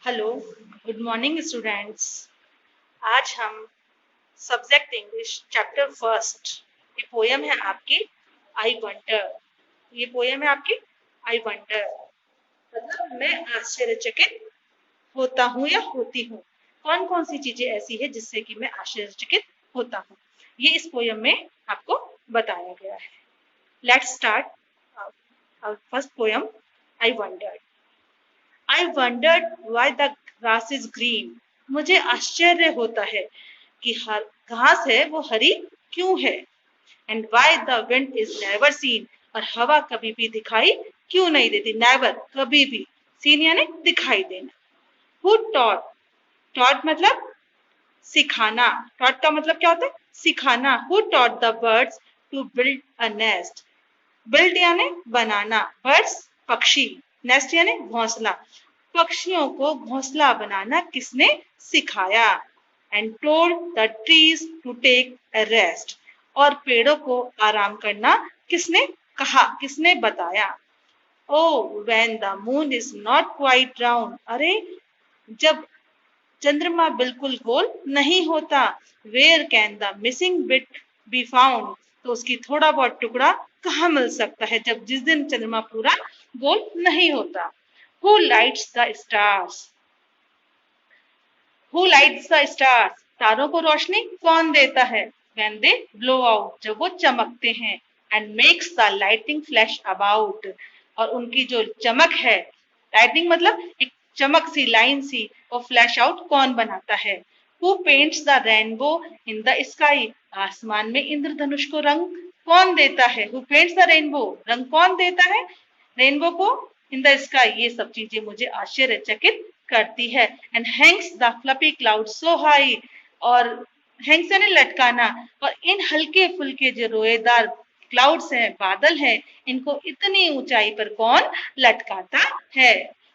Hello, good morning students. आज हम subject English chapter first, ये पोयम है आपकी आई वंडर। ये पोयम है आपकी आई वंडर, मतलब मैं आश्चर्यचकित होता हूँ या होती हूँ। कौन कौन सी चीजें ऐसी है जिससे कि मैं आश्चर्यचकित होता हूँ, ये इस पोयम में आपको बताया गया है। Let's start first poem I wonder. I wondered why the grass is green. मुझे आश्चर्य होता है कि हर घास है वो हरी क्यों है। And why the wind is never seen. और हवा कभी भी दिखाई क्यों नहीं देती। Never, कभी भी। Seen यानी दिखाई देना। Who taught? Taught मतलब सिखाना। Taught का मतलब क्या होता है? सिखाना। Who taught the birds to build a nest? Build यानी बनाना, birds पक्षी, nest यानी घोंसला। पक्षियों को घोंसला बनाना किसने सिखाया। And told the trees to take a rest. और पेड़ों को आराम करना किसने कहा, किसने बताया। Oh when the moon is not quite round. अरे जब चंद्रमा बिल्कुल गोल नहीं होता। Where can the missing bit be found. तो उसकी थोड़ा बहुत टुकड़ा कहाँ मिल सकता है जब जिस दिन चंद्रमा पूरा गोल नहीं होता। Who lights the stars? Who lights the stars? तारों को रोशनी कौन देता है। When they blow out, जब वो चमकते हैं। And makes the lightning flash about. और उनकी जो चमक है, lightning मतलब एक चमक सी लाइन सी, वो फ्लैश आउट कौन बनाता है। Who paints the rainbow in the sky? आसमान में इंद्रधनुष को रंग कौन देता है। Who paints the rainbow? रंग कौन देता है रेनबो को इन द स्काई। ये सब चीजें मुझे आश्चर्यचकित करती है। And Hanks the fluffy cloud so high. और हैंग्स यानी लटकाना। और इन हल्के फुल्के जो रोएदार क्लाउड्स हैं, बादल हैं, इनको इतनी ऊंचाई पर कौन लटकाता है।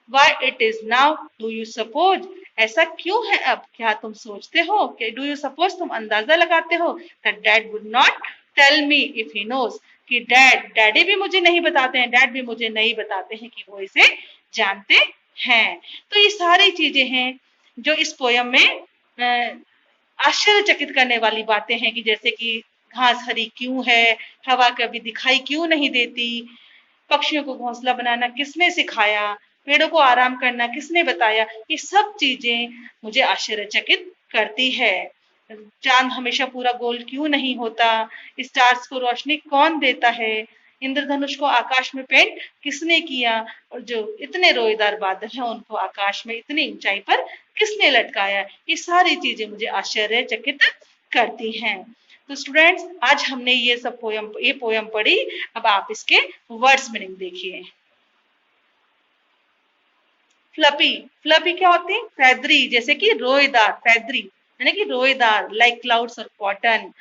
Why it is now? Do you suppose? ऐसा क्यों है अब, क्या तुम सोचते हो। डू यू सपोज तुम अंदाजा लगाते हो। that dad would not tell me if he knows. कि डैडी भी मुझे नहीं बताते हैं, डैड भी मुझे नहीं बताते हैं कि वो इसे जानते हैं। तो ये सारी चीजें हैं जो इस पोयम में आश्चर्यचकित करने वाली बातें हैं कि जैसे कि घास हरी क्यों है, हवा कभी दिखाई क्यों नहीं देती, पक्षियों को घोंसला बनाना किसने सिखाया, पेड़ों को आराम करना किसने बताया। ये सब चीजें मुझे आश्चर्यचकित करती है। चांद हमेशा पूरा गोल क्यों नहीं होता, स्टार्स को रोशनी कौन देता है, इंद्रधनुष को आकाश में पेंट किसने किया, और जो इतने रोएदार बादल हैं उनको आकाश में इतनी ऊंचाई पर किसने लटकाया। ये सारी चीजें मुझे आश्चर्यचकित करती हैं। तो स्टूडेंट्स, आज हमने ये पोयम पढ़ी। अब आप इसके वर्ड्स मीनिंग देखिए। फ्लपी, फ्लपी क्या होती है, फैदरी, जैसे कि रोएदार, फैदरी यानी कि रोएदार, लाइक क्लाउड्स और कॉटन।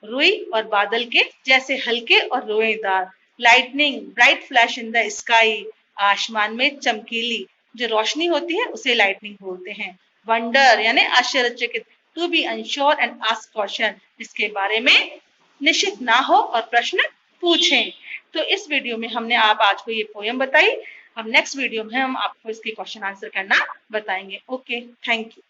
रुई और बादल के जैसे हल्के और रोएदार। Lightning, bright flash in the sky, आसमान में चमकीली जो रोशनी होती है उसे लाइटनिंग बोलते हैं। वंडर यानी आश्चर्यचकित। To be unsure and ask question, इसके बारे में निश्चित ना हो और प्रश्न पूछें। तो इस वीडियो में हमने आप आज को ये पोयम बताई। अब नेक्स्ट वीडियो में हम आपको इसके क्वेश्चन आंसर करना बताएंगे। Okay, thank you.